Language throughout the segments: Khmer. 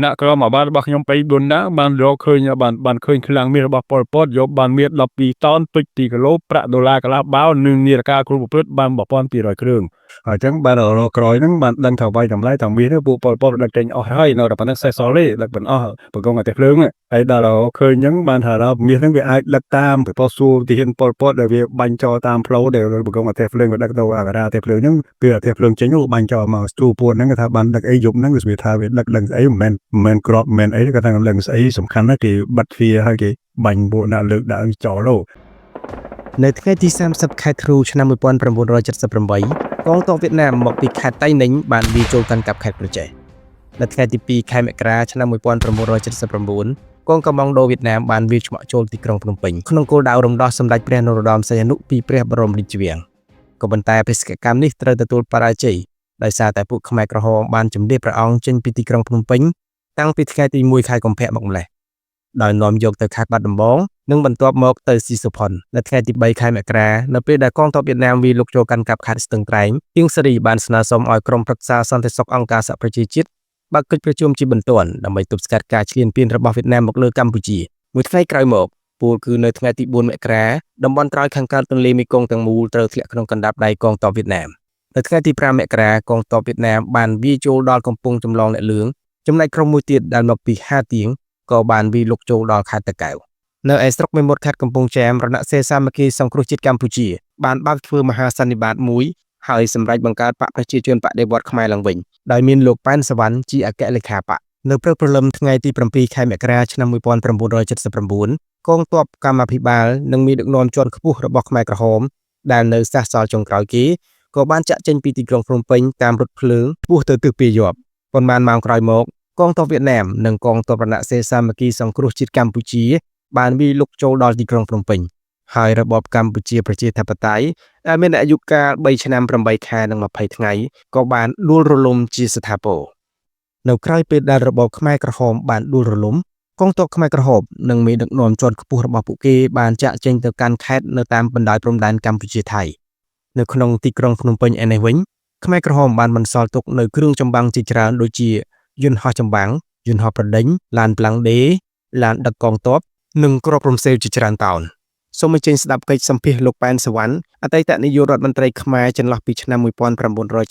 អ្នកក្រមអាបានរបស់ខ្ញុំ3 4ណាបានរកឃើញបានឃើញឃ្លាំងមាសរបស់ប៉ុលពតយកបានមាស12តោនទុច2គីឡូប្រាក់ដុល្លារកន្លះបាវនិងនាឡិកាគ្រូប្រព្រឹត្តបាន1200គ្រឿងហើយអញ្ចឹងបានរកក្រោយហ្នឹងបានដឹងថាវាយតម្លៃថាមាសនេះពួកប៉ុលពតដឹកចេញអស់ហើយនៅតែប៉ុណ្ណឹងសេះសល់ទេដឹកមិនអស់បង្កងតែភ្លើងហើយដល់ឃើញអញ្ចឹងបានថាមាសហ្នឹងវាអាចដឹកតាមពីប៉ុសួរទីហ៊ានប៉ុលពតដែលវាបាញ់ចោលតាមផ្លូវដែលបង្កងតែភ្លើងវាដឹកទៅអាការាតែភ្លើងហ្នឹងពេលតែភ្លើងចេញបាញ់ចោលមកស្ទូពួនហ្នឹងគេថាបានដឹកអីយប់ហ្នឹងវាថាវាដឹកដឹងស្អីមិនមែនក្របមិនអីគេថាដឹងស្អីសំខាន់ណាស់គេបាត់ទ្វារហើយគេបាញ់ពួកដាក់លើកដាក់ចោលនៅថ្ងៃទី30ខែធ្នូឆ្នាំ1978កងទ័ពវៀតណាមមកពីខេត្តតៃninhបានវាយចូលកាន់កាប់ខេត្តក្រចេះនៅថ្ងៃទី2ខែមករាឆ្នាំ1979កងកម្លាំងដូវៀតណាមបានវាយឆ្មក់ចូលទីក្រុងភ្នំពេញក្នុងគោលដៅរំដោះសម្ដេចព្រះនរោត្តមសីហនុពីព្រះបរមរាជវាំងក៏ប៉ុន្តែបេសកកម្មនេះត្រូវទទួលបរាជ័យដោយសារតែពួកខ្មែរក្រហមបានជំនះព្រះអង្គចេញពីទីក្រុងភ្នំពេញតាំងពីថ្ងៃទី1ខែកុម្ភៈមកម្លេះដោយនាំយកទៅខេត្តបាត់ដំបងនិងបន្ទាប់មកទៅស៊ីសុផុននៅថ្ងៃទី3ខែមករានៅពេលដែលកងទ័ពវៀតណាមវាយលុកចូលកាន់កាប់ខេត្តស្ទឹងត្រែងអៀងសារីបានស្នើសុំឲ្យក្រុមប្រឹក្សាសន្តិសុខអង្គការសហប្រជាជាតិបើកកិច្ចប្រជុំជាបន្ទាន់ដើម្បីទប់ស្កាត់ការឈ្លានពានរបស់វៀតណាមមកលើកម្ពុជាមួយថ្ងៃក្រោយមកពលគឺនៅថ្ងៃទី4មករាតំបន់ត្រើយខាងកើតទន្លេមេគង្គទាំងមូលត្រូវធ្លាក់ក្នុងកណ្ដាប់ដៃកងទ័ពវៀតណាមនៅថ្ងៃទី5មករាកងទ័ពវៀតណាមបានវាយចូលដល់កំពង់ចម្លងអ្នកលឿងចំណែកក្រុមមួយទៀតដែលមកពីហាទៀងក៏បានវាយលុកចូលដល់ខេត្តតាកែវនៅឯស្រុកមេមត់ខេត្តកំពង់ចាមរណសេរសាមគ្គីសង្គ្រោះជាតិកម្ពុជាបានបើកធ្វើមហាសន្និបាតមួយហើយសម្រេចបង្កើតបកប្រជាជនបដិវត្តខ្មែរឡើងវិញដោយមានលោកប៉ែនសវណ្ណជាអគ្គលេខាបកនៅព្រឹកព្រលឹមថ្ងៃទី7ខែមករាឆ្នាំ1979កងទ័ពកម្មាភិបាលនិងមានដឹកនាំជាន់ខ្ពស់របស់ខ្មែរក្រហមដែលនៅសេសសល់ចុងក្រោយគេក៏បានចាក់ចេញពីទីក្រុងភ្នំពេញតាមរថភ្លើងឆ្ពោះទៅទិសពាយ័ព្យប៉ុន្មានម៉ោងក្រោយមកកងទ័ពវៀតណាមនិងកងទ័ពរណសេរសាមគ្គីសង្គ្រោះជាតិកម្ពុជាបានវាយលុកចូលដល់ទីក្រុងភ្នំពេញហើយរបបកម្ពុជាប្រជាធិបតេយ្យដែលមានអាយុកាល3ឆ្នាំ8ខែនិង20ថ្ងៃក៏បានដួលរលំជាស្ថាពរនៅក្រៅពេលដែលរបបខ្មែរក្រហមបានដួលរលំកងទ័ពខ្មែរក្រហមនិងមេដឹកនាំជាន់ខ្ពស់របស់ពួកគេបានចាក់ចេញទៅកាន់ខេត្តនៅតាមបណ្ដោយព្រំដែនកម្ពុជាថៃនៅក្នុងទីក្រុងភ្នំពេញឯនេះវិញខ្មែរក្រហមបានបន្សល់ទុកនៅគ្រឿងចម្បាំងជាច្រើនដូចជាយន្តហោះចម្បាំងយន្តហោះប្រដេញឡានប្លង់ដេឡានដឹកកងទ័ពនិងគ្រាប់រំសេវជាច្រើនតោនសូមអញ្ជើញស្ដាប់កិច្ចសម្ភាសន៍លោកប៉ែនសវណ្ណអតីតនាយករដ្ឋមន្ត្រីខ្មែរចន្លោះពីឆ្នាំ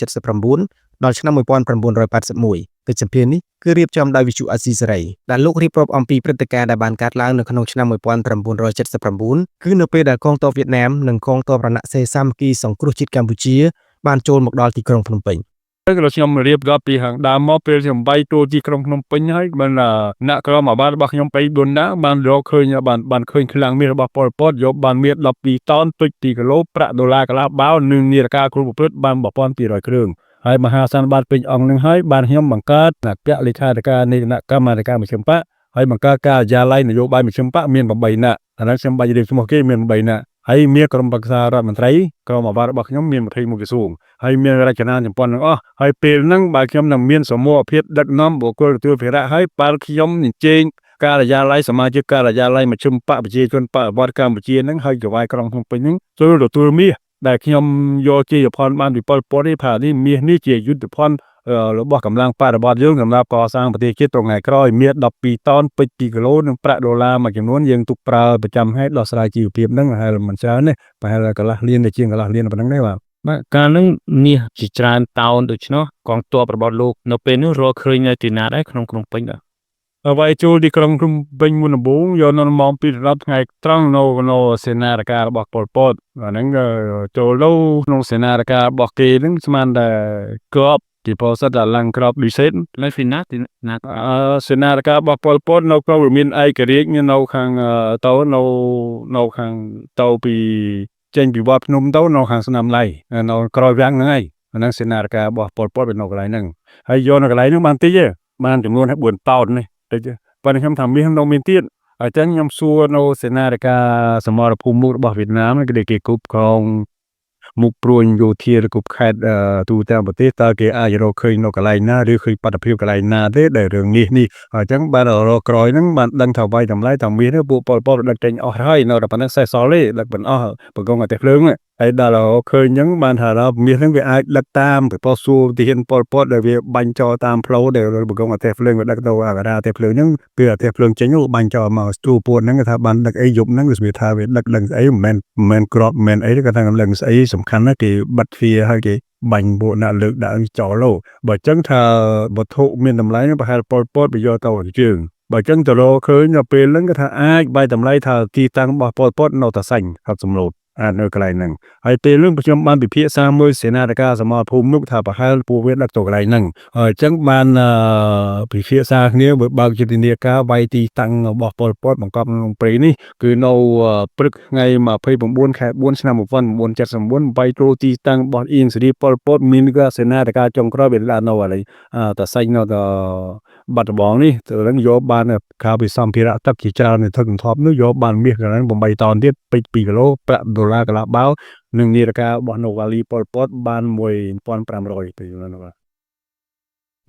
1979ដល់ឆ្នាំ1981កិច្ចសម្ភាសន៍នេះគឺរៀបចំដោយវិទ្យុអាស៊ីសេរីដែលលោករៀបរាប់អំពីព្រឹត្តិការណ៍ដែលបានកើតឡើងនៅក្នុងឆ្នាំ1979គឺនៅពេលដែលកងទ័ពវៀតណាមនិងកងទ័ពរណសេរសាមគ្គីសង្គ្រោះជាតិកម្ពុជាបានចូលមកដល់ទីក្រុងភ្នំពេញខ្ញុំរៀបរាប់ពីខាងដើមមកពេលខ្ញុំបាយចូលទីក្រុងភ្នំពេញហើយបានអ្នកក្រមអាបានរបស់ខ្ញុំ3 4ណាបានរកឃើញបានឃើញឃ្លាំងមាសរបស់ប៉ុលពតយកបានមាស12តោនទុច2គីឡូប្រាក់ដុល្លារកន្លះបាវនិងនាឡិកាគ្រូប្រព្រឹត្តបាន1200គ្រឿងហើយមហាសន្និបាតពេញអង្គនឹងហើយបានខ្ញុំបង្កើតអគ្គលេខាធិការនៃគណៈកម្មាធិការមជ្ឈិមបក្សហើយបង្កើតការិយាល័យនយោបាយមជ្ឈិមបក្សមាន8នាក់អានេះខ្ញុំបាច់រៀបឈ្មោះគេមាន8នាក់ហើយមានក្រុមប្រឹក្សារដ្ឋមន្ត្រីក្រុមអាវ៉ារបស់ខ្ញុំមាន21ក្រសួងហើយមានរចនាសម្ព័ន្ធទាំងអស់ហើយពេលហ្នឹងបើខ្ញុំនឹងមានសមូហភាពដឹកនាំបុគ្គលទទួលភារៈហើយបើខ្ញុំអញ្ជើញការិយាល័យសមាជិកការិយាល័យមជ្ឈិមបក្សប្រជាជនបដិវត្តកម្ពុជាហ្នឹងហើយចវាយក្រុងភ្នំពេញហ្នឹងចូលទទួលមាសដែលខ្ញុំយកជាយុទ្ធភណ្ឌបានពីប៉ុលពតនេះថានេះមាសនេះជាយុទ្ធភណ្ឌរបស់កម្លាំងបដិវត្តយើងសម្រាប់កសាងប្រទេសជាតិថ្ងៃក្រោយមាស12តោនពេជ្រ2គីឡូនិងប្រាក់ដុល្លារមួយចំនួនយើងទុកប្រើប្រចាំហេតុដោះស្រាយជីវភាពហ្នឹងហើយមិនច្រើនទេប្រហែលកន្លះលានទៅជាងកន្លះលានប៉ុណ្ណឹងទេបាទកាលហ្នឹងមាសជាច្រើនតោនដូច្នោះកងទ័ពរបស់លោកនៅពេលនោះរកឃើញនៅទីណាដែរក្នុងក្រុងពេញដែរអ្វីចូលទីក្រុងភ្នំពេញមុនដំបូងយកនៅម៉ោង2ដល់ថ្ងៃត្រង់នៅសេនាធិការរបស់ប៉ុលពតអាហ្នឹងចូលទៅក្នុងសេនាធិការរបស់គេហ្នឹងស្មានតែក្របទីពោសិតដល់ឡើងក្របឌីសេតនៅទីណាសេនាធិការរបស់ប៉ុលពតនៅក្នុងរមៀនឯករាជ្យមាននៅខាងទៅនៅខាងទៅពីចេញពីវត្តភ្នំទៅនៅខាងស្នាមឡៃនៅក្រោយវាំងហ្នឹងឯងអាហ្នឹងសេនាធិការរបស់ប៉ុលពតនៅកន្លែងហ្នឹងហើយយកនៅកន្លែងហ្នឹងបានតិចទេបានចំនួន4តោននេះប៉ុន្តែខ្ញុំថាមាសនៅមានទៀតអញ្ចឹងខ្ញុំសួរនៅសេនាធិការសមរភូមិមុខរបស់វៀតណាមគេគ្រប់គ្រងមុខព្រួញយោធាគ្រប់ខេត្តទូទាំងប្រទេសតើគេអាចរកឃើញនៅកន្លែងណាឬឃើញបាតុភិបកន្លែងណាទេដែលរឿងនេះអញ្ចឹងបានរកក្រោយហ្នឹងបានដឹងថាវាយតម្លៃថាមាសនេះពួកប៉ុលពតដឹកចេញអស់ហើយនៅតែប៉ុណ្ណឹងសេះសល់ទេដឹកមិនអស់បង្កងតែភ្លើង ហើយដល់ឃើញអញ្ចឹងបានថាមាសហ្នឹងវាអាចដឹកតាមទៅប៉ុស្តិ៍សួរទាហានប៉ុលពតដែលវាបាញ់ចោលតាមផ្លូវដែលបង្កងអទេសភ្លើងវាដឹកទៅអាការាអទេសភ្លើងហ្នឹងគឺអទេសភ្លើងចេញទៅបាញ់ចោលមកស្ទូពួនហ្នឹងគេថាបានដឹកអីយប់ហ្នឹងវាថាវាដឹកដឹងស្អីមិនមែនក្របមិនមែនអីទេគាត់ថាដឹងស្អីសំខាន់ណាស់គេបិទទ្វារហើយគេបាញ់ពួកអ្នកលើកដាក់ចោលលោបើអញ្ចឹងថាវត្ថុមានតម្លៃហ្នឹងប្រហែលប៉ុលពតវាយកទៅជើងបើអញ្ចឹងទៅរកឃើញដល់ពេលហ្នឹងគេថាអាចបាយតម្លៃថាទីតាំងរបស់ប៉ុលពតនៅតែសាញ់ហត់សំឡូតអាចនៅកន្លែងហ្នឹងហើយពេលហ្នឹងខ្ញុំបានពិភាក្សាមួយសេនាធិការសមរភូមិនោះថាប្រហែលពួកវាដឹកទៅកន្លែងហ្នឹងហើយអញ្ចឹងបានពិភាក្សាគ្នាបើកយុទ្ធនាការវាយទីតាំងរបស់ប៉ុលពតបង្កប់ក្នុងព្រៃនេះគឺនៅព្រឹកថ្ងៃ29 ខែ 4 ឆ្នាំ 1979វាយចូលទីតាំងរបស់អ៊ីងសេរីប៉ុលពតមានការសេនាធិការចុងក្រោយវាឡើងនៅកន្លែងតសាញ់នៅបាត់ដំបងនេះទៅនឹងយកបានការវិសម្ភារៈទឹកជាច្រើននៅថឹកថប់នោះយកបានមាសកន្លែង8តោនទៀតពេជ្រ2គីឡូប្រាក់ដុល្លារកន្លះបាវនិងនាឡិការបស់នូវ៉ាលីប៉ុលពតបាន1500ទៅនោះបាទ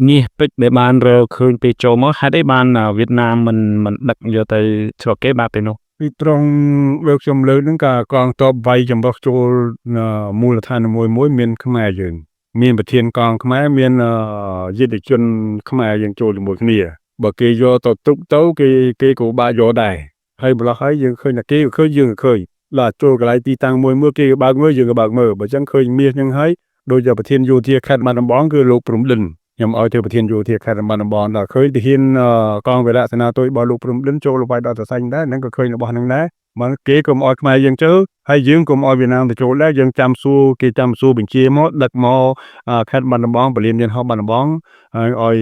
មាសពេជ្រដែលបានរើឃើញពេលចូលមកហេតុអីបានវៀតណាមមិនដឹកយកទៅស្រុកគេបាទពេលនោះពីត្រង់លើកខ្ញុំលើកហ្នឹងក៏កងទ័ពវាយចម្រុះចូលមូលដ្ឋានមួយមានខ្មែរយើងមានប្រធានកងខ្មែរមានយុទ្ធជនខ្មែរយើងចូលជាមួយគ្នាបើគេយកទៅទុកទៅគេក៏បាក់យកដែរហើយម្ល៉េះហើយយើងឃើញតែគេឃើញយើងឃើញដល់ចូលកន្លែងទីតាំងមួយមើលគេក៏បើកមើលយើងក៏បើកមើលបើអញ្ចឹងឃើញមាសហ្នឹងហើយដោយតែប្រធានយោធាខេត្តបាត់ដំបងគឺលោកព្រំលិនខ្ញុំឲ្យទៅប្រធានយោធាខេត្តបាត់ដំបងដល់ឃើញទាហានកងវេរៈសេនាទុយរបស់លោកព្រំលិនចូលទៅវាយដល់តសាញ់ដែរហ្នឹងក៏ឃើញរបស់ហ្នឹងដែរមកគេក៏មកឲ្យខ្មែរយើងទៅហើយយើងក៏មកឲ្យវៀតណាមទៅចូលដែរយើងចាំសួរគេចាំសួរបញ្ជាមកដឹកមកខេត្តបាត់ដំបងពលានយន្តហោះបាត់ដំបងហើយឲ្យ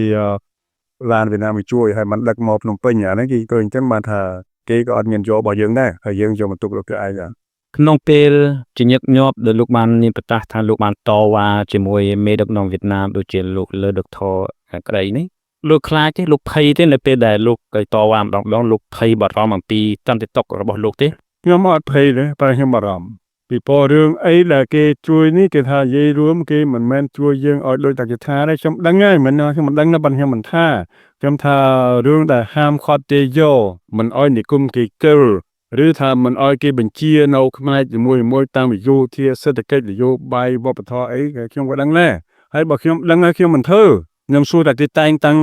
ឡានវៀតណាមជួយហើយមិនដឹកមកភ្នំពេញអាហ្នឹងគេឃើញអញ្ចឹងបានថាគេក៏អត់មានយករបស់យើងដែរហើយយើងយកមកទុកលោកគេឯងក្នុងពេលជាញឹកញាប់ដែលលោកបានមានប្រកាសថាលោកបានតវ៉ាជាមួយមេដឹកនាំវៀតណាមដូចជាលោកលើដុកធរក្តីនេះលោកខ្លាចទេលោកភ័យទេនៅពេលដែលលោកទៅតវ៉ាម្ដងលោកភ័យបារម្ភអំពីសន្តិសុខរបស់លោកទេខ្ញុំអត់ភ័យទេតែខ្ញុំបារម្ភពីព្រោះរឿងអីដែលគេជួយនេះគេថានិយាយរួមគេមិនមែនជួយយើងឲ្យដូចតែគេថាទេខ្ញុំដឹងហើយមិនខ្ញុំមិនដឹងទេប៉ុន្តែខ្ញុំមិនថាខ្ញុំថារឿងដែលហាមឃាត់ទេយកមិនឲ្យនិគមគេកិលឬថាមិនឲ្យគេបញ្ជានៅខ្មែរជាមួយតាមវិយោធាសេដ្ឋកិច្ចនយោបាយវប្បធម៌អីខ្ញុំក៏ដឹងដែរហើយបើខ្ញុំដឹងហើយខ្ញុំមិនធ្វើខ្ញុំសួរតែគេតែងតាំង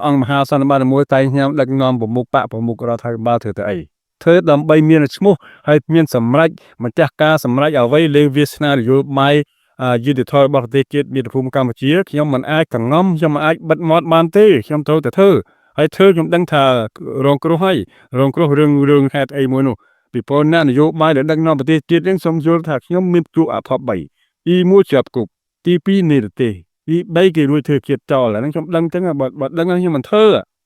អង្គមហាសន្និបាតមួយតែខ្ញុំដឹកនាំប្រមុខបកប្រមុខរដ្ឋាភិបាលធ្វើទៅអីធ្វើដើម្បីមានឈ្មោះហើយមានសម្រេចម្ចាស់ការសម្រេចអ្វីលើវាសនានយោបាយយុទ្ធធម៌របស់ប្រទេសជាតិមាតុភូមិកម្ពុជាខ្ញុំមិនអាចកងំខ្ញុំមិនអាចបិទមាត់បានទេខ្ញុំត្រូវតែធ្វើហើយធ្វើខ្ញុំដឹងថារងគ្រោះហើយរងគ្រោះរឿងហេតុអីមួយនោះពីព្រោះអ្នកនយោបាយដែលដឹកនាំប្រទេសជាតិនឹងសូមយល់ថាខ្ញុំមានទួអធិប3ទី1ជាប់គុកទី2និរទេសទី3គេរួចធ្វើជាតិចោលអាហ្នឹងខ្ញុំដឹងចឹងបើដឹងខ្ញុំមិនធ្វើ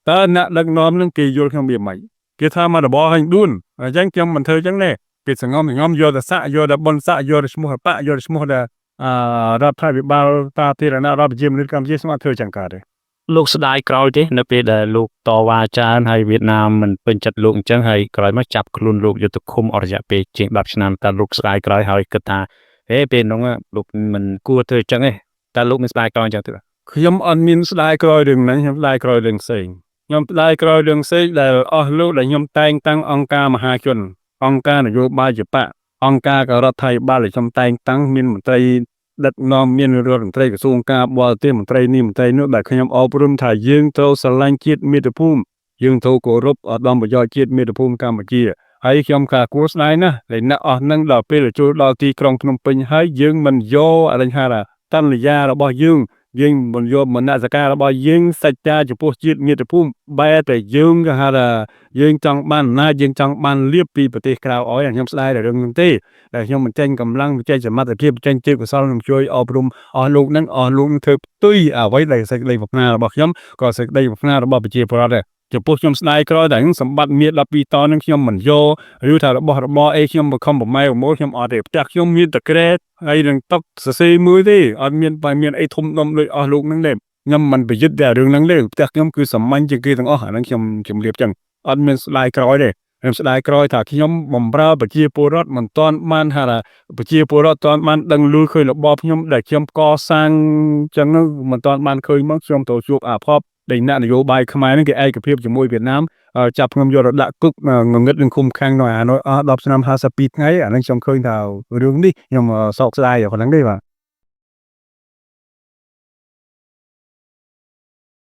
តើអ្នកដឹកនាំនឹងគេយល់ខ្ញុំវាមិនគេថាមករបរហើយដួនអញ្ចឹងខ្ញុំមិនធ្វើចឹងទេគេសងំយកតែសាក់យកតែប៉ុនសាក់យកតែឈ្មោះបកយកតែឈ្មោះតែរដ្ឋាភិបាលតាទីរណរដ្ឋប្រជាមានិតកម្ពុជាស្មាត់ធ្វើចឹងកើតទេលោកស្ដាយក្រោយទេនៅពេលដែលលោកតវ៉ាច្រើនហើយវៀតណាមមិនពេញចិត្តលោកអញ្ចឹងហើយក្រោយមកចាប់ខ្លួនលោកយកទៅឃុំអស់រយៈពេលជាង10ឆ្នាំតើលោកស្ដាយក្រោយហើយគិតថាហេពេលហ្នឹងលោកមិនគួរធ្វើអញ្ចឹងទេតើលោកមានស្ដាយក្រោយអញ្ចឹងទេខ្ញុំអត់មានស្ដាយក្រោយរឿងហ្នឹងខ្ញុំស្ដាយក្រោយរឿងផ្សេងខ្ញុំស្ដាយក្រោយរឿងផ្សេងដែលអស់លោកដែលខ្ញុំតែងតាំងអង្គការមហាជនអង្គការនយោបាយជាបកអង្គការរដ្ឋាភិបាលដែលខ្ញុំតែងតាំងមានមន្ត្រីដឹកនាំមានរដ្ឋមន្ត្រីក្រសួងការបរទេសមន្ត្រីនេះមន្ត្រីនោះដែលខ្ញុំអប់រំថាយើងត្រូវស្រឡាញ់ជាតិមាតុភូមិយើងត្រូវគោរពឧត្តមប្រយោជន៍ជាតិមាតុភូមិកម្ពុជាហើយខ្ញុំថាគួរស្ដាយណាស់ដែលអ្នកអស់នឹងដល់ពេលចូលដល់ទីក្រុងភ្នំពេញហើយយើងមិនយកអរិញហារតន្យារបស់យើងមិនយកមនសិការរបស់យើងសច្ចចាចំពោះជាតិមាតុភូមិបែរតែយើងគេហៅថាយើងចង់បានអំណាចយើងចង់បានលៀបពីប្រទេសក្រៅអោយខ្ញុំស្ដាយតែរឿងហ្នឹងទេដែលខ្ញុំបញ្ចេញកម្លាំងបញ្ចេញសមត្ថភាពបញ្ចេញទេពកោសល្យខ្ញុំជួយអប់រំអស់លោកនឹងធ្វើផ្ទុយអ្វីដែលសេចក្តីប្រាថ្នារបស់ខ្ញុំក៏សេចក្តីប្រាថ្នារបស់ប្រជាពលរដ្ឋដែរចំពោះខ្ញុំស្ដាយក្រោយតែសម្បត្តិមាស12តននឹងខ្ញុំមិនយកឬថារបស់របរអីខ្ញុំបង្ខំប្រម៉ែប្រមូលខ្ញុំអត់ទេផ្ទះខ្ញុំមានតែក្រែតហើយនឹងតុកសរសេរមួយទេអត់មានអីធំដុំដូចអស់លោកនឹងទេខ្ញុំមិនប្រយុទ្ធតែរឿងហ្នឹងទេផ្ទះខ្ញុំគឺសាមញ្ញជាងគេទាំងអស់អាហ្នឹងខ្ញុំជំរាបចឹងអត់មានស្ដាយក្រោយទេខ្ញុំស្ដាយក្រោយថាខ្ញុំបំរើប្រជាពលរដ្ឋមិនទាន់បានថាប្រជាពលរដ្ឋទាន់បានដឹងលឺឃើញរបបខ្ញុំដែលខ្ញុំកសាងចឹងមិនទាន់បានឃើញមកខ្ញុំទៅជួបអាភ័ព្វ đẩy nạn vô bài Khmer nên cái ai cái phim chỉ môi Việt Nam chập ngầm vô đã cức ngất lên khung khang nói đọc năm 52 ngay anh trong khơi nào đường đi nhưng mà sọc dài ở còn lắng đây mà